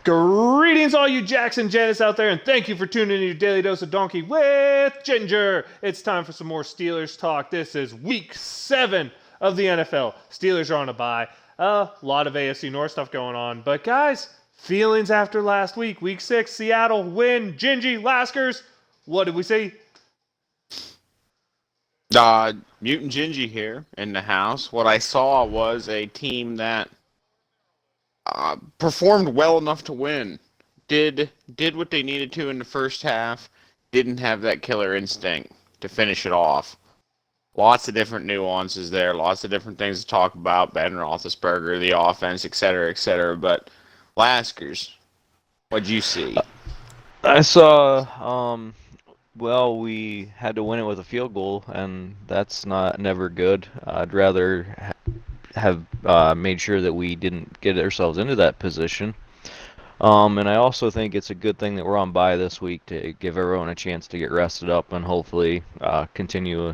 Greetings, all you Jackson Janice out there, and thank you for tuning in to your Daily Dose of Donkey with Ginger. It's time for some more Steelers talk. This is Week 7 of the NFL. Steelers are on a bye. A lot of AFC North stuff going on. But guys, feelings after last week. Week 6, Seattle win. Gingy, Laskers, what did we see? Mutant Gingy here in the house. What I saw was a team that performed well enough to win. Did what they needed to in the first half. Didn't have that killer instinct to finish it off. Lots of different nuances there. Lots of different things to talk about. Ben Roethlisberger, the offense, etc., etc. But Laskers, what'd you see? I saw, well, we had to win it with a field goal, and that's never good. I'd rather have made sure that we didn't get ourselves into that position. And I also think it's a good thing that we're on bye this week to give everyone a chance to get rested up and hopefully continue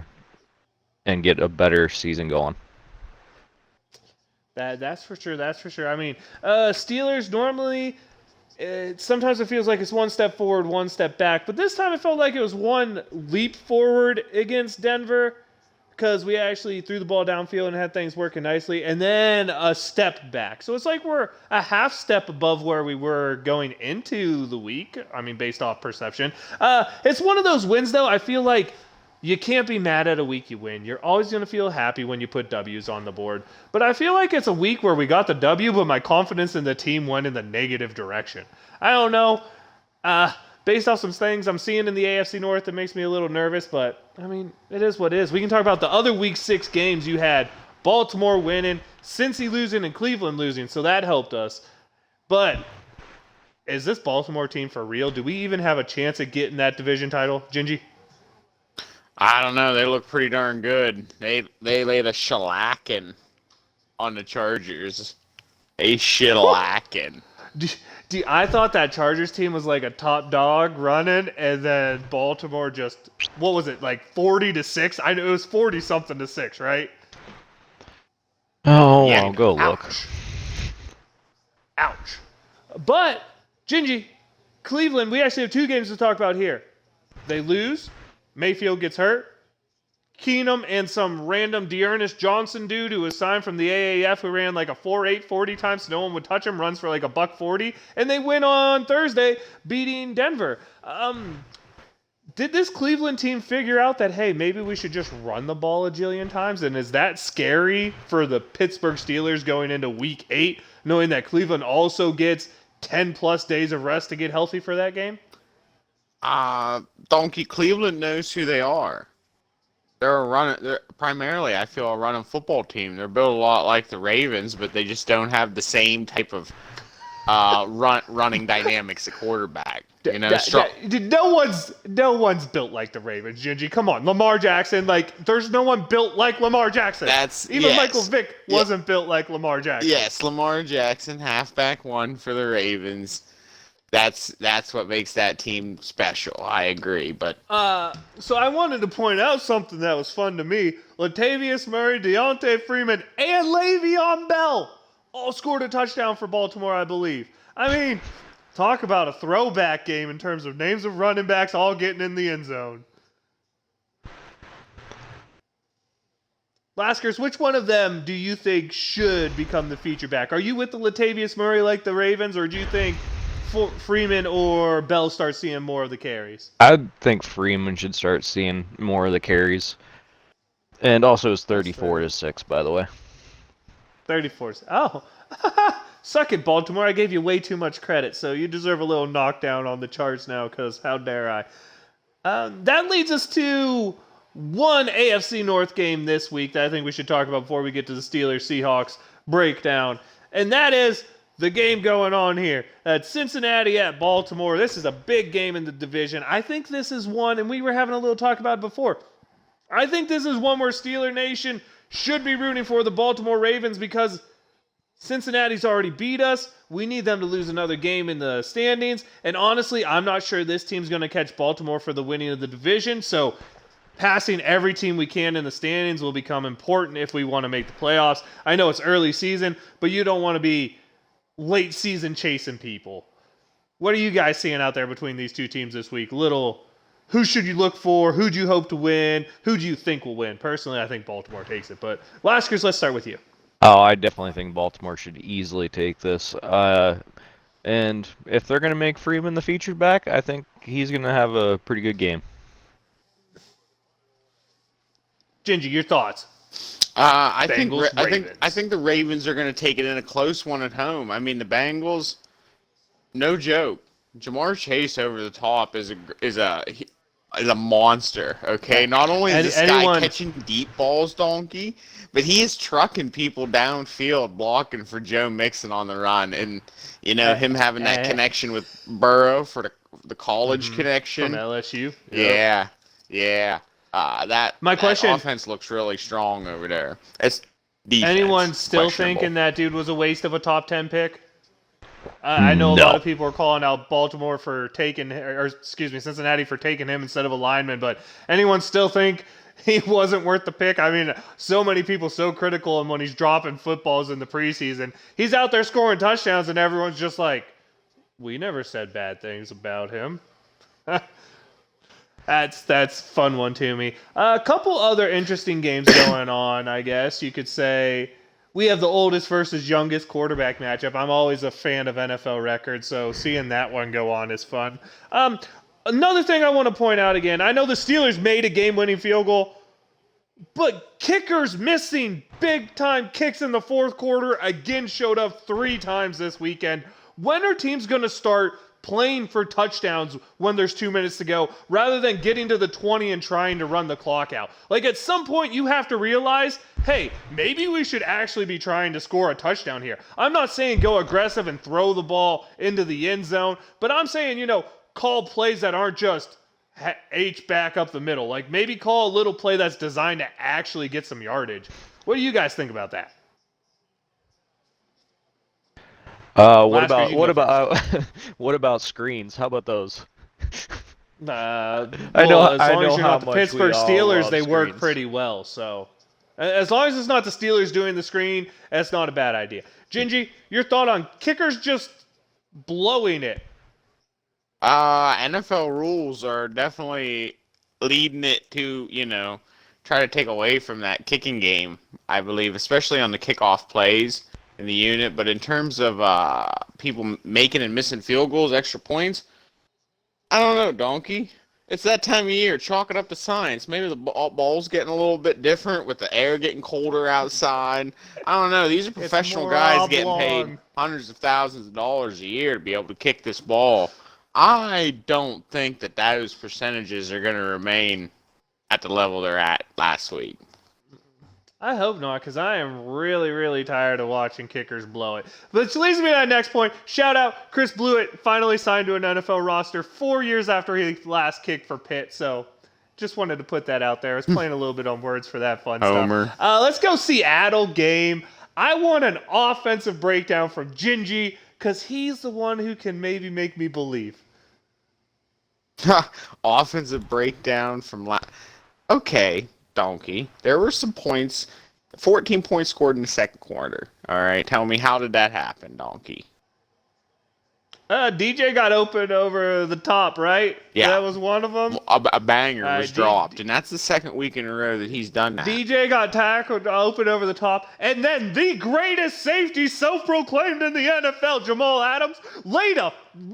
and get a better season going. That's for sure. That's for sure. I mean, Steelers normally, sometimes it feels like it's one step forward, one step back. But this time it felt like it was one leap forward against Denver because we actually threw the ball downfield and had things working nicely, and then a step back. So it's like we're a half step above where we were going into the week. I mean, based off perception. It's one of those wins, though. I feel like you can't be mad at a week you win. You're always going to feel happy when you put W's on the board. But I feel like it's a week where we got the W, but my confidence in the team went in the negative direction. I don't know. Based off some things I'm seeing in the AFC North, it makes me a little nervous. But, I mean, it is what it is. We can talk about the other Week 6 games you had. Baltimore winning, Cincy losing, and Cleveland losing. So that helped us. But is this Baltimore team for real? Do we even have a chance at getting that division title, Gingy? I don't know. They look pretty darn good. They laid a shellacking on the Chargers. A shellacking. I thought that Chargers team was like a top dog running, and then Baltimore just, what was it, like 40-6? I know it was 40-something to 6, right? Oh, Yeah. I'll go look. Ouch. But, Gingy, Cleveland, we actually have 2 games to talk about here. They lose. Mayfield gets hurt. Keenum and some random Dearness Johnson dude who was signed from the AAF who ran like a 4.8 40 times so no one would touch him, runs for like a $140, and they win on Thursday beating Denver. Did this Cleveland team figure out that, hey, maybe we should just run the ball a jillion times? And is that scary for the Pittsburgh Steelers going into Week 8, knowing that Cleveland also gets 10-plus days of rest to get healthy for that game? Donkey Cleveland knows who they are. They're primarily, I feel, a running football team. They're built a lot like the Ravens, but they just don't have the same type of running dynamics at quarterback. You know, no one's built like the Ravens, Gingy. Come on, Lamar Jackson. Like, there's no one built like Lamar Jackson. Even Michael Vick wasn't built like Lamar Jackson. Yes, Lamar Jackson, halfback one for the Ravens. That's what makes that team special. I agree, but so I wanted to point out something that was fun to me. Latavius Murray, Deontay Freeman, and Le'Veon Bell all scored a touchdown for Baltimore, I believe. I mean, talk about a throwback game in terms of names of running backs all getting in the end zone. Laskers, which one of them do you think should become the feature back? Are you with the Latavius Murray like the Ravens, or do you think Freeman or Bell start seeing more of the carries? I think Freeman should start seeing more of the carries. And also it's 34-6, by the way. 34. Oh. Suck it, Baltimore. I gave you way too much credit, so you deserve a little knockdown on the charts now, because how dare I. That leads us to one AFC North game this week that I think we should talk about before we get to the Steelers-Seahawks breakdown. And that is the game going on here at Cincinnati at Baltimore. This is a big game in the division. I think this is one, and we were having a little talk about it before. I think this is one where Steeler Nation should be rooting for the Baltimore Ravens because Cincinnati's already beat us. We need them to lose another game in the standings. And honestly, I'm not sure this team's going to catch Baltimore for the winning of the division. So passing every team we can in the standings will become important if we want to make the playoffs. I know it's early season, but you don't want to be late season chasing people. What are you guys seeing out there between these two teams this week? Who should you look for? Who do you hope to win? Who do you think will win? Personally, I think Baltimore takes it. But Laskers, let's start with you. Oh, I definitely think Baltimore should easily take this. And if they're going to make Freeman the featured back, I think he's going to have a pretty good game. Gingy, your thoughts? I Bengals, think the Ravens are going to take it in a close one at home. I mean, the Bengals, no joke. Jamar Chase over the top is a monster. Okay, not only is this guy catching deep balls, donkey, but he is trucking people downfield, blocking for Joe Mixon on the run, and him having that connection with Burrow for the college connection from LSU. Yep. Yeah. That question, offense looks really strong over there. It's defense. Anyone still thinking that dude was a waste of a top 10 pick? I know a lot of people are calling out Baltimore for Cincinnati for taking him instead of a lineman, but anyone still think he wasn't worth the pick? I mean, so many people so critical of him when he's dropping footballs in the preseason. He's out there scoring touchdowns, and everyone's just like, we never said bad things about him. That's fun one to me. A couple other interesting games going on, I guess you could say. We have the oldest versus youngest quarterback matchup. I'm always a fan of NFL records, so seeing that one go on is fun. Another thing I want to point out again, I know the Steelers made a game-winning field goal, but kickers missing big-time kicks in the fourth quarter again showed up 3 times this weekend. When are teams going to start playing for touchdowns when there's 2 minutes to go rather than getting to the 20 and trying to run the clock out? Like, at some point you have to realize, hey, maybe we should actually be trying to score a touchdown here. I'm not saying go aggressive and throw the ball into the end zone, but I'm saying, call plays that aren't just H back up the middle. Like, maybe call a little play that's designed to actually get some yardage. What do you guys think about that? What about screens? How about those? I know as long as you're not the Pittsburgh Steelers, they work screens pretty well. So, as long as it's not the Steelers doing the screen, that's not a bad idea. Gingy, your thought on kickers just blowing it? NFL rules are definitely leading it to try to take away from that kicking game. I believe, especially on the kickoff plays in the unit, but in terms of people making and missing field goals, extra points, I don't know, donkey. It's that time of year. Chalk it up to science. Maybe the ball's getting a little bit different with the air getting colder outside. I don't know. These are professional guys getting paid hundreds of thousands of dollars a year to be able to kick this ball. I don't think that those percentages are going to remain at the level they're at last week. I hope not, because I am really, really tired of watching kickers blow it. Which leads me to that next point. Shout out, Chris Blewett finally signed to an NFL roster 4 years after he last kicked for Pitt. So just wanted to put that out there. I was playing a little bit on words for that fun Homer. stuff. Let's go Seattle game. I want an offensive breakdown from Gingy, because he's the one who can maybe make me believe. Offensive breakdown from Okay, donkey. There were some points. 14 points scored in the second quarter. All right, tell me, how did that happen, donkey? DJ got open over the top, right? Yeah. That was one of them? A banger was dropped, and that's the second week in a row that he's done that. DJ got tackled open over the top, and then the greatest safety self-proclaimed in the NFL, Jamal Adams, laid a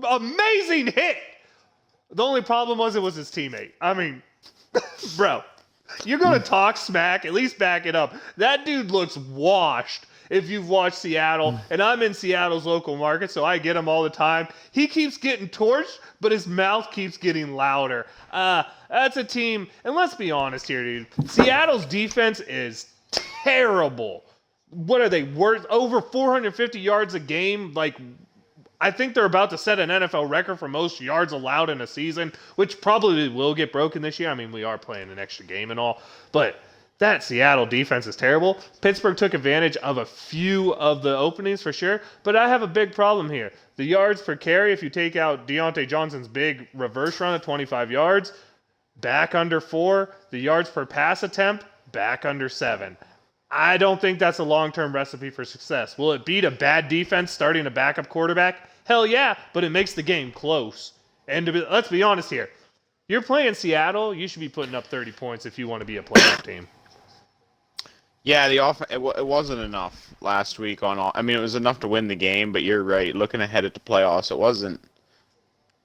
amazing hit. The only problem was it was his teammate. I mean, bro, you're going to talk smack, at least back it up. That dude looks washed if you've watched Seattle, and I'm in Seattle's local market, so I get him all the time. He keeps getting torched, but his mouth keeps getting louder. That's a team, and let's be honest here, dude. Seattle's defense is terrible. What are they, worth over 450 yards a game? Like, I think they're about to set an NFL record for most yards allowed in a season, which probably will get broken this year. I mean, we are playing an extra game and all, but that Seattle defense is terrible. Pittsburgh took advantage of a few of the openings for sure, but I have a big problem here. The yards per carry, if you take out Deontay Johnson's big reverse run of 25 yards, back under 4. The yards per pass attempt, back under 7. I don't think that's a long-term recipe for success. Will it beat a bad defense starting a backup quarterback? Hell yeah, but it makes the game close. And let's be honest here. You're playing Seattle, you should be putting up 30 points if you want to be a playoff team. Yeah, it wasn't enough last week on all. I mean, it was enough to win the game, but you're right. Looking ahead at the playoffs, it wasn't.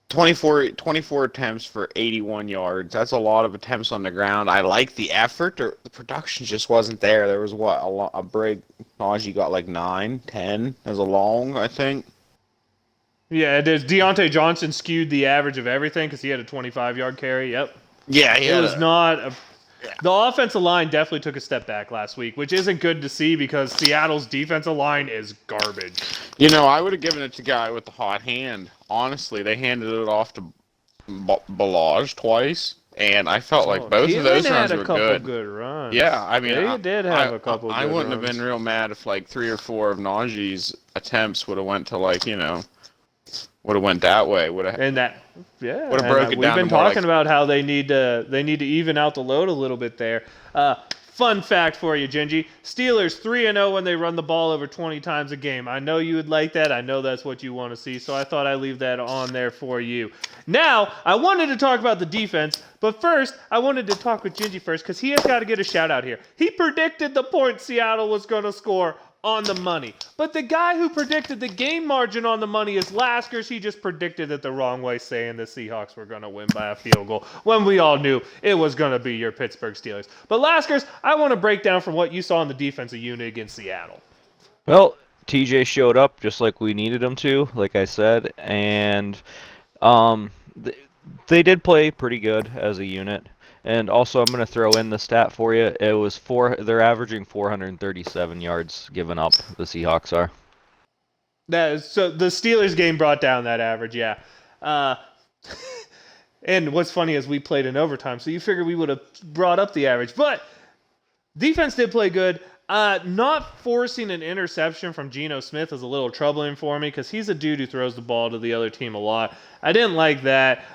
24 attempts for 81 yards. That's a lot of attempts on the ground. I like the effort. The production just wasn't there. There was a break. Najee got like 9, 10 as a long, I think. Yeah, Deontay Johnson skewed the average of everything because he had a 25-yard carry. Yep. Yeah, it was not a. The offensive line definitely took a step back last week, which isn't good to see because Seattle's defensive line is garbage. You know, I would have given it to guy with the hot hand. Honestly, they handed it off to Balaj twice, and I felt like both of those runs were good runs. Yeah, I mean, they did have a couple. I wouldn't have runs. been real mad if like 3 or 4 of Najee's attempts would have went to like would have went that way. Would have and that yeah. Would have broken we've down. Been talking about how they need to even out the load a little bit there. Fun fact for you, Gingy. Steelers 3-0 when they run the ball over 20 times a game. I know you would like that. I know that's what you want to see, so I thought I'd leave that on there for you. Now, I wanted to talk about the defense, but first, I wanted to talk with Gingy first because he has got to get a shout out here. He predicted the points Seattle was going to score on the money. But the guy who predicted the game margin on the money is Laskers. He just predicted it the wrong way, saying the Seahawks were going to win by a field goal when we all knew it was going to be your Pittsburgh Steelers. But Laskers, I want to break down from what you saw in the defensive unit against Seattle. Well, TJ showed up just like we needed him to, like I said, and they did play pretty good as a unit. And also, I'm going to throw in the stat for you. It was they're averaging 437 yards given up, the Seahawks are. So the Steelers game brought down that average, yeah. And what's funny is we played in overtime, so you figure we would have brought up the average. But defense did play good. Not forcing an interception from Geno Smith is a little troubling for me because he's a dude who throws the ball to the other team a lot. I didn't like that.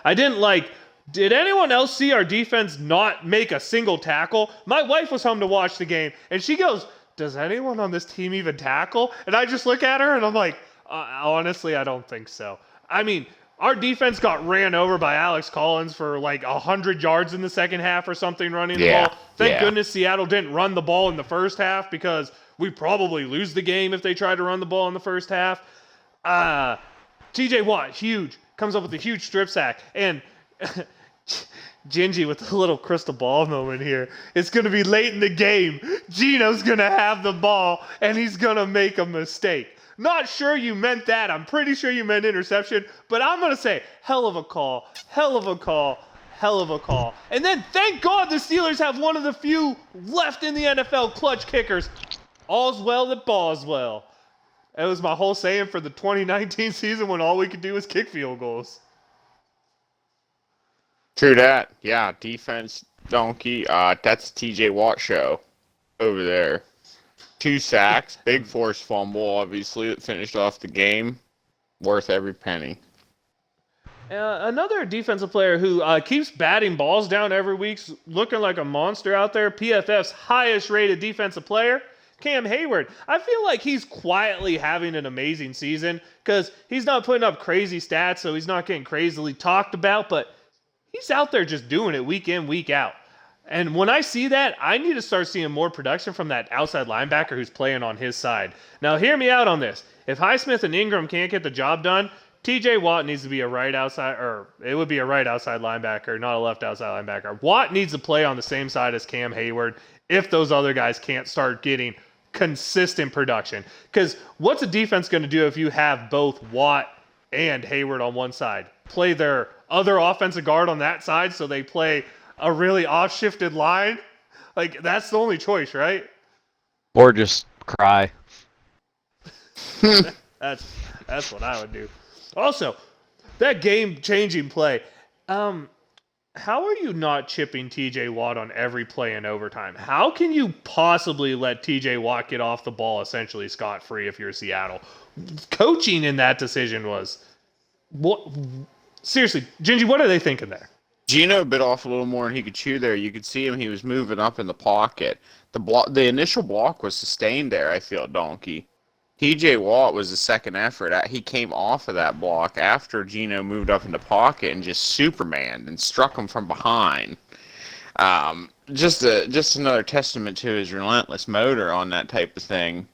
Did anyone else see our defense not make a single tackle? My wife was home to watch the game, and she goes, does anyone on this team even tackle? And I just look at her, and I'm like, honestly, I don't think so. I mean, our defense got ran over by Alex Collins for like 100 yards in the second half or something running the ball. Thank goodness Seattle didn't run the ball in the first half because we'd probably lose the game if they tried to run the ball in the first half. TJ Watt, huge, comes up with a huge strip sack, and Gingy with a little crystal ball moment here. It's going to be late in the game. Geno's going to have the ball, and he's going to make a mistake. Not sure you meant that. I'm pretty sure you meant interception, but I'm going to say hell of a call, hell of a call, hell of a call. And then thank God the Steelers have one of the few left in the NFL clutch kickers. All's well that ball's well. That was my whole saying for the 2019 season when all we could do was kick field goals. True that. Yeah, defense donkey. That's TJ Watt show over there. 2 sacks, big forced fumble, obviously, that finished off the game. Worth every penny. Another defensive player who keeps batting balls down every week, looking like a monster out there, PFF's highest rated defensive player, Cam Hayward. I feel like he's quietly having an amazing season because he's not putting up crazy stats, so he's not getting crazily talked about, but he's out there just doing it week in, week out. And when I see that, I need to start seeing more production from that outside linebacker who's playing on his side. Now, hear me out on this. If Highsmith and Ingram can't get the job done, TJ Watt needs to be a right outside, or it would be a right outside linebacker, not a left outside linebacker. Watt needs to play on the same side as Cam Hayward if those other guys can't start getting consistent production. Because what's a defense going to do if you have both Watt and Hayward on one side? Play their other offensive guard on that side so they play a really off-shifted line? Like, that's the only choice, right? Or just cry. That's what I would do. Also, that game-changing play. How are you not chipping TJ Watt on every play in overtime? How can you possibly let TJ Watt get off the ball essentially scot-free if you're Seattle? Coaching in that decision was... What? Seriously, Gingy, what are they thinking there? Gino bit off a little more than he could chew there. You could see him; he was moving up in the pocket. The initial block was sustained there. I feel Donkey. T.J. Watt was the second effort. He came off of that block after Gino moved up in the pocket and just Supermaned and struck him from behind. Just another testament to his relentless motor on that type of thing.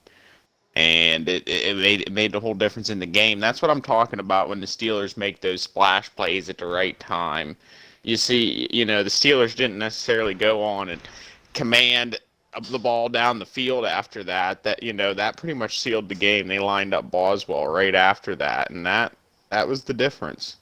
And it made the whole difference in the game. That's what I'm talking about when the Steelers make those splash plays at the right time. You see, the Steelers didn't necessarily go on and command the ball down the field after that. That pretty much sealed the game. They lined up Boswell right after that, and that was the difference.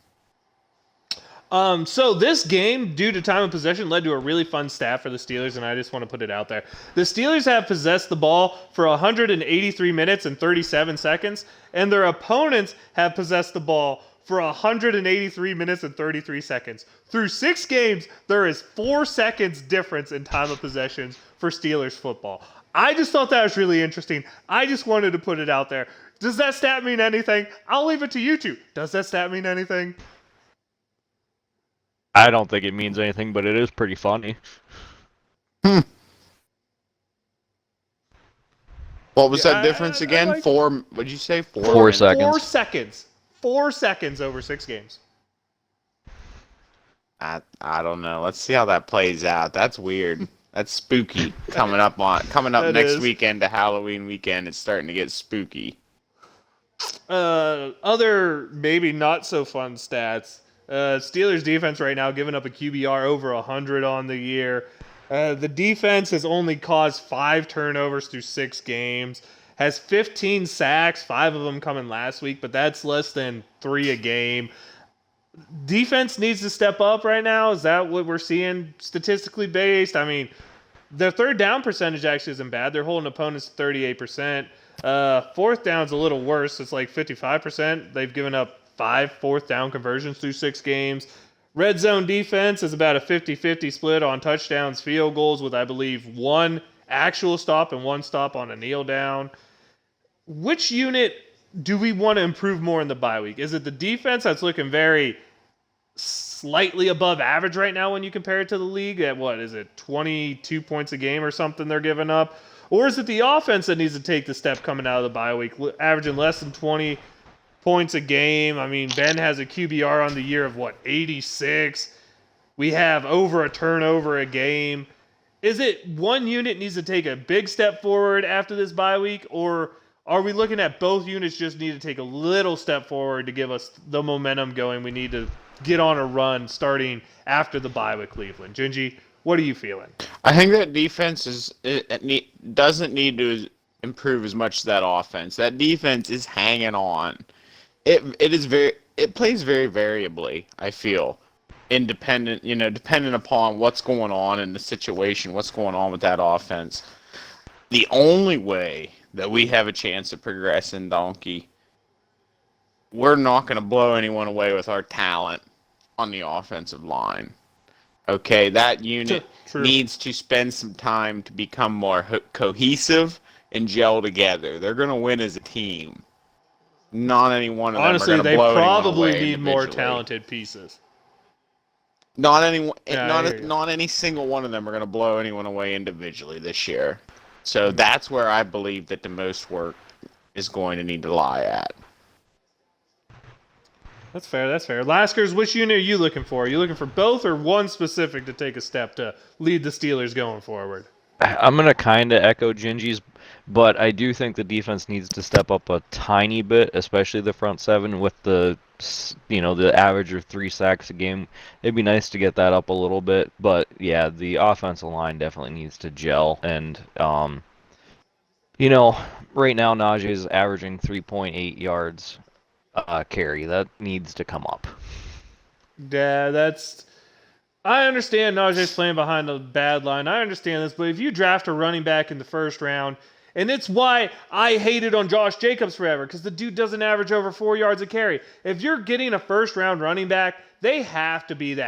So this game, due to time of possession, led to a really fun stat for the Steelers, and I just want to put it out there. The Steelers have possessed the ball for 183 minutes and 37 seconds, and their opponents have possessed the ball for 183 minutes and 33 seconds. Through 6 games, there is 4 seconds difference in time of possessions for Steelers football. I just thought that was really interesting. I just wanted to put it out there. Does that stat mean anything? I'll leave it to you two. Does that stat mean anything? I don't think it means anything, but it is pretty funny. What was that difference again? 4. What'd you say? 4. 4 seconds. 4 seconds. 4 seconds over 6 games. I don't know. Let's see how that plays out. That's weird. That's spooky. Coming up next weekend to Halloween weekend, it's starting to get spooky. Other maybe not so fun stats. Steelers defense right now giving up a QBR over 100 on the year. The defense has only caused 5 turnovers through 6 games. Has 15 sacks, 5 of them coming last week, but that's less than 3 a game. Defense needs to step up right now. Is that what we're seeing statistically based? I mean, their third down percentage actually isn't bad. They're holding opponents to 38%. Fourth down's a little worse. It's like 55%. They've given up 5 fourth down conversions through 6 games. Red zone defense is about a 50-50 split on touchdowns, field goals, with, I believe, 1 actual stop and 1 stop on a kneel down. Which unit do we want to improve more in the bye week? Is it the defense that's looking very slightly above average right now when you compare it to the league at, 22 points a game or something they're giving up? Or is it the offense that needs to take the step coming out of the bye week, averaging less than 20 points a game? I mean, Ben has a QBR on the year of 86. We have over a turnover a game. Is it one unit needs to take a big step forward after this bye week, or are we looking at both units just need to take a little step forward to give us the momentum going? We need to get on a run starting after the bye with Cleveland. Gingy, what are you feeling? I think that defense doesn't need to improve as much as that offense. That defense is hanging on. It plays very variably, I feel. Dependent upon what's going on in the situation, what's going on with that offense. The only way that we have a chance of progressing, Donkey, we're not going to blow anyone away with our talent on the offensive line. Okay, that unit needs to spend some time to become more cohesive and gel together. They're going to win as a team. Not any one of them are going to blow anyone away. Honestly, they probably need more talented pieces. Not any single one of them are going to blow anyone away individually this year. So that's where I believe that the most work is going to need to lie at. That's fair. Laskers, which unit are you looking for? Are you looking for both or one specific to take a step to lead the Steelers going forward? I'm going to kind of echo Gingy's, but I do think the defense needs to step up a tiny bit, especially the front 7 with the average of 3 sacks a game. It'd be nice to get that up a little bit, but yeah, the offensive line definitely needs to gel. And right now Najee is averaging 3.8 yards carry. That needs to come up. Yeah, I understand Najee's playing behind a bad line. I understand this, but if you draft a running back in the first round, and it's why I hated on Josh Jacobs forever, because the dude doesn't average over 4 yards a carry. If you're getting a first-round running back, they have to be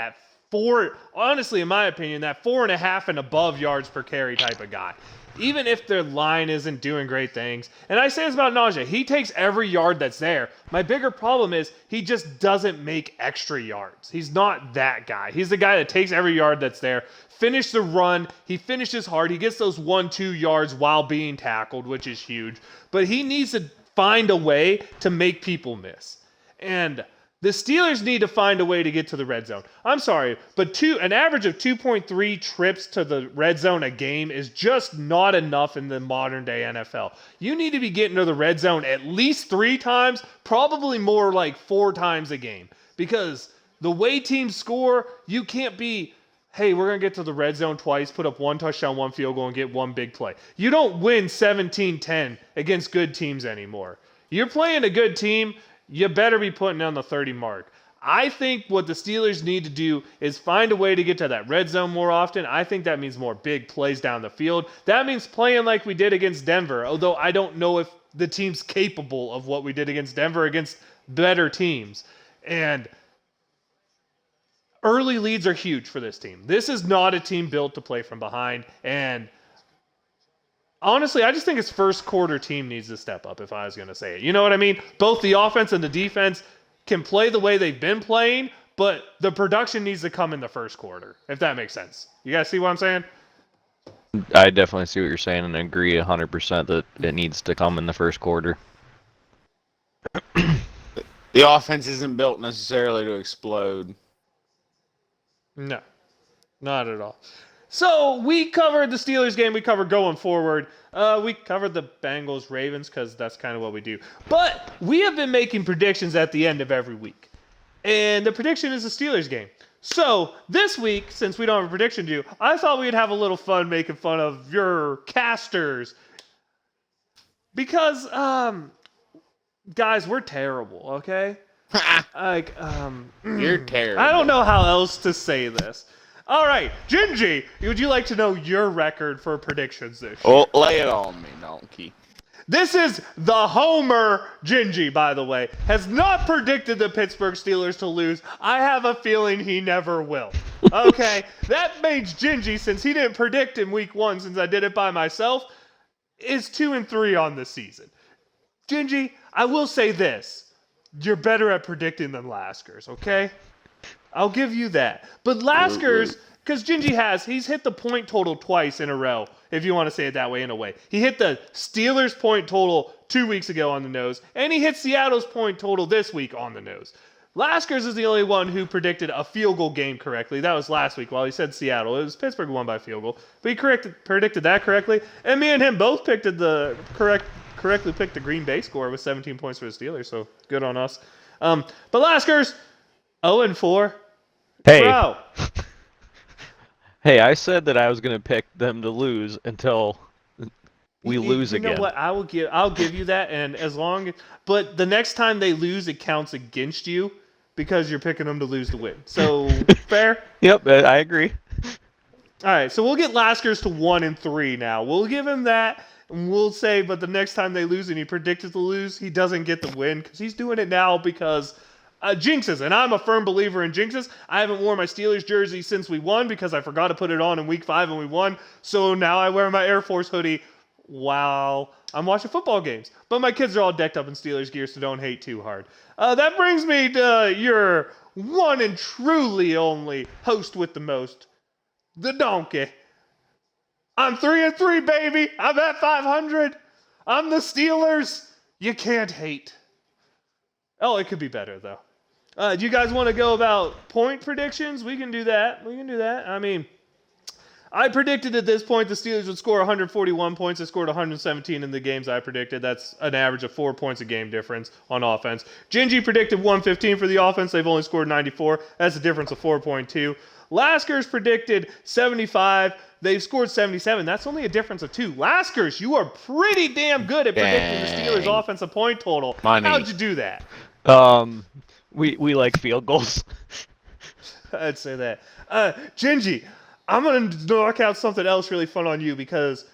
honestly, in my opinion, that 4.5 and above yards per carry type of guy. even if their line isn't doing great things. And I say this about Najee. He takes every yard that's there. My bigger problem is he just doesn't make extra yards. He's not that guy. He's the guy that takes every yard that's there. Finish the run. He finishes hard. He gets those 1-2 yards while being tackled, which is huge. But he needs to find a way to make people miss. And the Steelers need to find a way to get to the red zone. I'm sorry, but an average of 2.3 trips to the red zone a game is just not enough in the modern day NFL. You need to be getting to the red zone at least 3 times, probably more like 4 times a game. Because the way teams score, you can't be, hey, we're going to get to the red zone twice, put up 1 touchdown, 1 field goal, and get 1 big play. You don't win 17-10 against good teams anymore. You're playing a good team, you better be putting on the 30 mark. I think what the Steelers need to do is find a way to get to that red zone more often. I think that means more big plays down the field. That means playing like we did against Denver, although I don't know if the team's capable of what we did against Denver against better teams. And early leads are huge for this team. This is not a team built to play from behind. And honestly, I just think his first quarter team needs to step up, if I was going to say it. You know what I mean? Both the offense and the defense can play the way they've been playing, but the production needs to come in the first quarter, if that makes sense. You guys see what I'm saying? I definitely see what you're saying and agree 100% that it needs to come in the first quarter. The offense isn't built necessarily to explode. No, not at all. So we covered the Steelers game. We covered going forward. We covered the Bengals-Ravens because that's kind of what we do. But we have been making predictions at the end of every week. And the prediction is the Steelers game. So this week, since we don't have a prediction due, I thought we'd have a little fun making fun of your casters. Because, guys, we're terrible, okay? You're terrible. I don't know how else to say this. All right, Gingy, would you like to know your record for predictions this year? Oh, lay it on me, donkey. This is the Homer Gingy, by the way. Has not predicted the Pittsburgh Steelers to lose. I have a feeling he never will. Okay, that means Gingy, since he didn't predict in week 1, since I did it by myself, is 2-3 on the season. Gingy, I will say this. You're better at predicting than Laskers, okay? I'll give you that. But Laskers, because Gingy he's hit the point total twice in a row, if you want to say it that way, in a way. He hit the Steelers' point total 2 weeks ago on the nose, and he hit Seattle's point total this week on the nose. Laskers is the only one who predicted a field goal game correctly. That was last week while he said Seattle. It was Pittsburgh won by field goal. But he predicted that correctly. And me and him both correctly picked the Green Bay score with 17 points for the Steelers, so good on us. But Laskers, 0-4. Hey. Bro. Hey, I said that I was going to pick them to lose until we lose again. You know what? I'll give you that, and but the next time they lose, it counts against you because you're picking them to lose to win. So fair? Yep, I agree. All right, so we'll get Laskers to 1-3 now. We'll give him that, and we'll say, but the next time they lose and he predicted to lose, he doesn't get the win because he's doing it now because jinxes, and I'm a firm believer in jinxes. I haven't worn my Steelers jersey since we won because I forgot to put it on in week 5 and we won. So now I wear my Air Force hoodie while I'm watching football games. But my kids are all decked up in Steelers gear, so don't hate too hard. That brings me to your one and truly only host with the most, the donkey. I'm 3-3, baby. I'm at 500. I'm the Steelers. You can't hate. Oh, it could be better, though. Do you guys want to go about point predictions? We can do that. I mean, I predicted at this point the Steelers would score 141 points. They scored 117 in the games I predicted. That's an average of 4 points a game difference on offense. Gingy predicted 115 for the offense. They've only scored 94. That's a difference of 4.2. Laskers predicted 75. They've scored 77. That's only a difference of 2. Laskers, you are pretty damn good at predicting the Steelers' offensive point total. Money. How'd you do that? We like field goals. I'd say that. Gingy, I'm going to knock out something else really fun on you because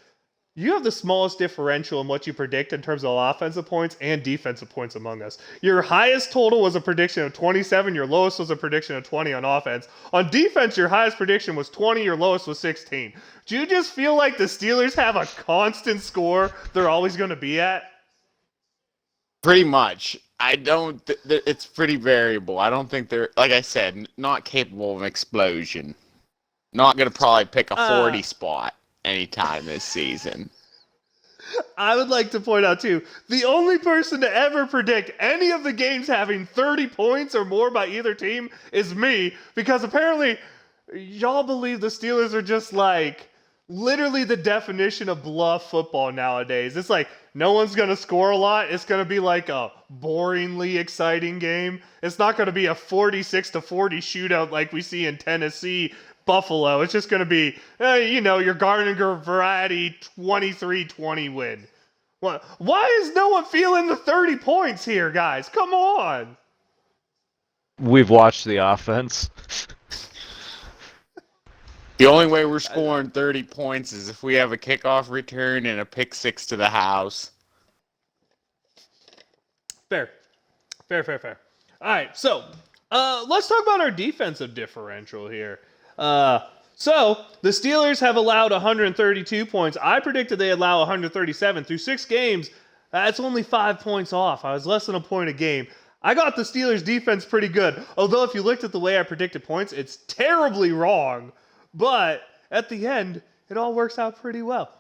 You have the smallest differential in what you predict in terms of offensive points and defensive points among us. Your highest total was a prediction of 27. Your lowest was a prediction of 20 on offense. On defense, your highest prediction was 20. Your lowest was 16. Do you just feel like the Steelers have a constant score they're always going to be at? Pretty much. I don't. It's pretty variable. I don't think they're, like I said, not capable of an explosion. Not going to probably pick a 40 spot anytime this season. I would like to point out, too, the only person to ever predict any of the games having 30 points or more by either team is me, because apparently y'all believe the Steelers are just like literally the definition of bluff football nowadays. It's like no one's going to score a lot. It's going to be like a boringly exciting game. It's not going to be a 46-40 shootout like we see in Tennessee, Buffalo. It's just going to be, your Gardner variety 23-20 win. Why is no one feeling the 30 points here, guys? Come on. We've watched the offense. The only way we're scoring 30 points is if we have a kickoff return and a pick six to the house. Fair. All right, so let's talk about our defensive differential here. So the Steelers have allowed 132 points. I predicted they allow 137 through 6 games. That's only 5 points off. I was less than a point a game. I got the Steelers defense pretty good. Although if you looked at the way I predicted points, it's terribly wrong. But at the end, it all works out pretty well.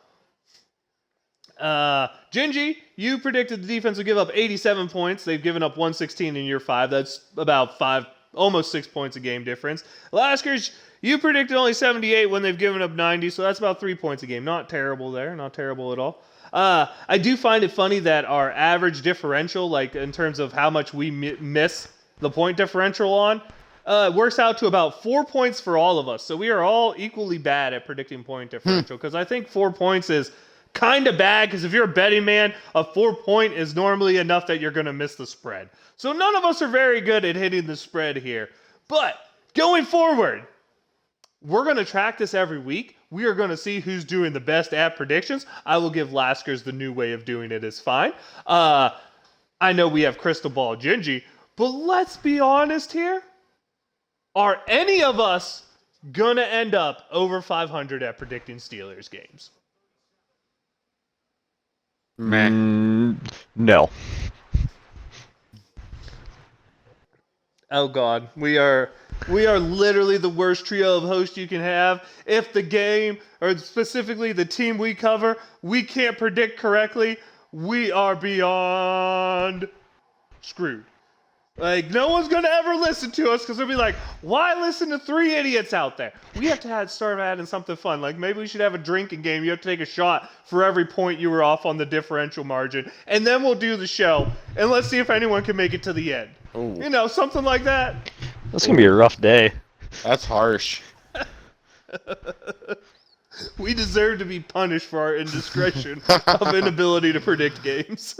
Gingy, you predicted the defense would give up 87 points. They've given up 116 in year 5. That's about almost 6 points a game difference. Laskers, you predicted only 78 when they've given up 90, so that's about 3 points a game. Not terrible there. Not terrible at all. I do find it funny that our average differential, like in terms of how much we miss the point differential on, works out to about 4 points for all of us. So we are all equally bad at predicting point differential, because I think 4 points is kind of bad, because if you're a betting man, a 4 point is normally enough that you're going to miss the spread. So none of us are very good at hitting the spread here. But going forward, we're going to track this every week. We are going to see who's doing the best at predictions. I will give Laskers the new way of doing it is fine. I know we have Crystal Ball Gingy, but let's be honest here. Are any of us going to end up over 500 at predicting Steelers games? No. Oh God, we are literally the worst trio of hosts you can have. If the game, or specifically the team we cover, we can't predict correctly, we are beyond screwed. Like, no one's going to ever listen to us because they'll be like, why listen to 3 idiots out there? We have to start adding something fun. Like, maybe we should have a drinking game. You have to take a shot for every point you were off on the differential margin. And then we'll do the show. And let's see if anyone can make it to the end. Ooh. Something like that. That's going to be a rough day. That's harsh. We deserve to be punished for our indiscretion of inability to predict games.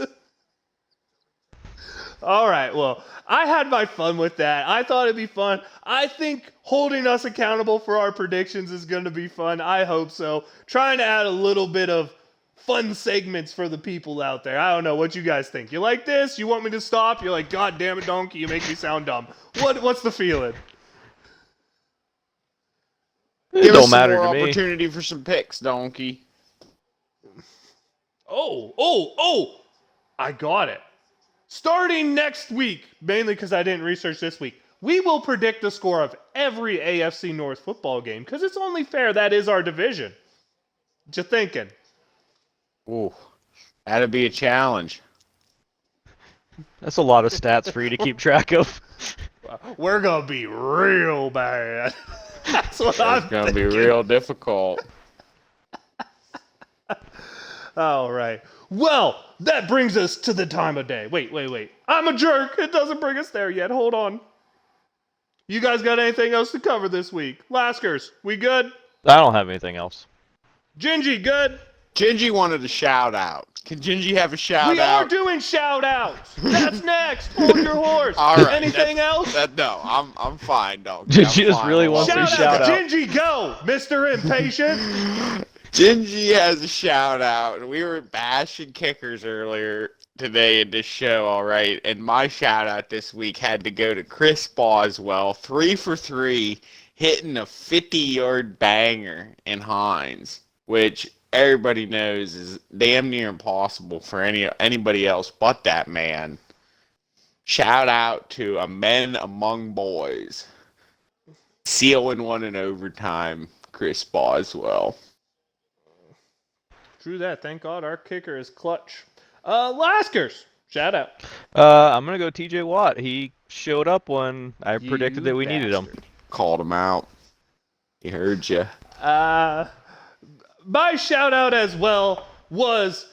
All right, well, I had my fun with that. I thought it'd be fun. I think holding us accountable for our predictions is going to be fun. I hope so. Trying to add a little bit of fun segments for the people out there. I don't know what you guys think. You like this? You want me to stop? You're like, God damn it, Donkey, you make me sound dumb. What's the feeling? It Give don't us some matter more to me. opportunity for some picks, Donkey. Oh, I got it. Starting next week, mainly because I didn't research this week, we will predict the score of every AFC North football game, because it's only fair. That is our division. What you thinking? Ooh, that'd be a challenge. That's a lot of stats for you to keep track of. We're going to be real bad. That's what It's I'm gonna be thinking. real difficult. All right. Well, that brings us to the time of day. Wait. I'm a jerk. It doesn't bring us there yet. Hold on. You guys got anything else to cover this week? Laskers, we good? I don't have anything else. Gingy, good? Gingy wanted a shout out. Can Gingy have a shout We are out? doing shout outs. That's next. Hold your horse. All right. Anything else? No, I'm fine, Donkey. Did I'm you just fine. really want Shout to shout out? Gingy, go, Mr. Impatient. Gingy has a shout out, and we were bashing kickers earlier today in this show, all right. And my shout out this week had to go to Chris Boswell, 3 for 3, hitting a 50-yard banger in Hines, which everybody knows is damn near impossible for anybody else but that man. Shout out to a men among boys, sealing one in overtime, Chris Boswell. True that. Thank God our kicker is clutch. Laskers, shout out. I'm gonna go TJ Watt. He showed up when I predicted that we needed him. Called him out. He heard you. My shout out as well was,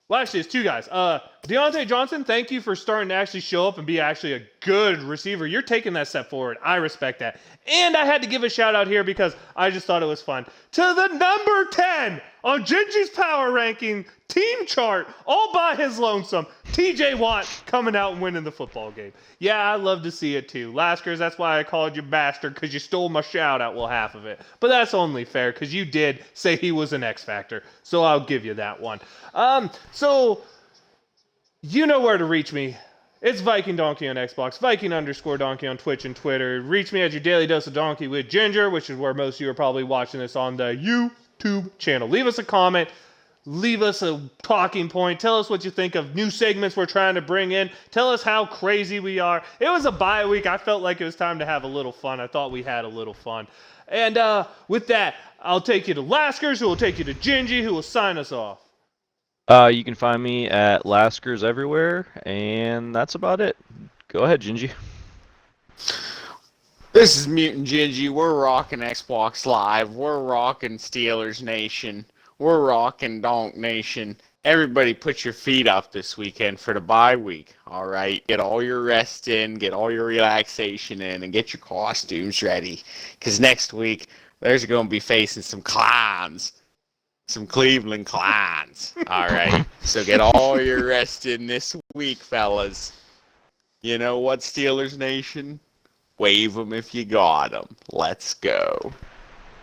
well, actually, it's two guys. Deontay Johnson, thank you for starting to actually show up and be actually a good receiver. You're taking that step forward. I respect that. And I had to give a shout out here because I just thought it was fun. To the number 10 on Gingy's power ranking team chart, all by his lonesome, TJ Watt coming out and winning the football game. Yeah, I love to see it too. Laskers, that's why I called you bastard, because you stole my shout out, well, half of it. But that's only fair, because you did say he was an X Factor. So I'll give you that one. So you know where to reach me. It's Viking Donkey on Xbox, Viking_Donkey on Twitch and Twitter. Reach me at your daily dose of donkey with Ginger, which is where most of you are probably watching this on the YouTube channel. Leave us a comment. Leave us a talking point. Tell us what you think of new segments we're trying to bring in. Tell us how crazy we are. It was a bye week. I felt like it was time to have a little fun. I thought we had a little fun. And with that, I'll take you to Laskers, who will take you to Gingy, who will sign us off. You can find me at Laskers everywhere, and that's about it. Go ahead, Gingy. This is Mutant Gingy. We're rocking Xbox Live. We're rocking Steelers Nation. We're rocking Donk Nation. Everybody put your feet up this weekend for the bye week, all right? Get all your rest in, get all your relaxation in, and get your costumes ready. Because next week, there's going to be facing some clowns. Some Cleveland clowns. All right. So get all your rest in this week, fellas. You know what, Steelers Nation? Wave them if you got them. Let's go.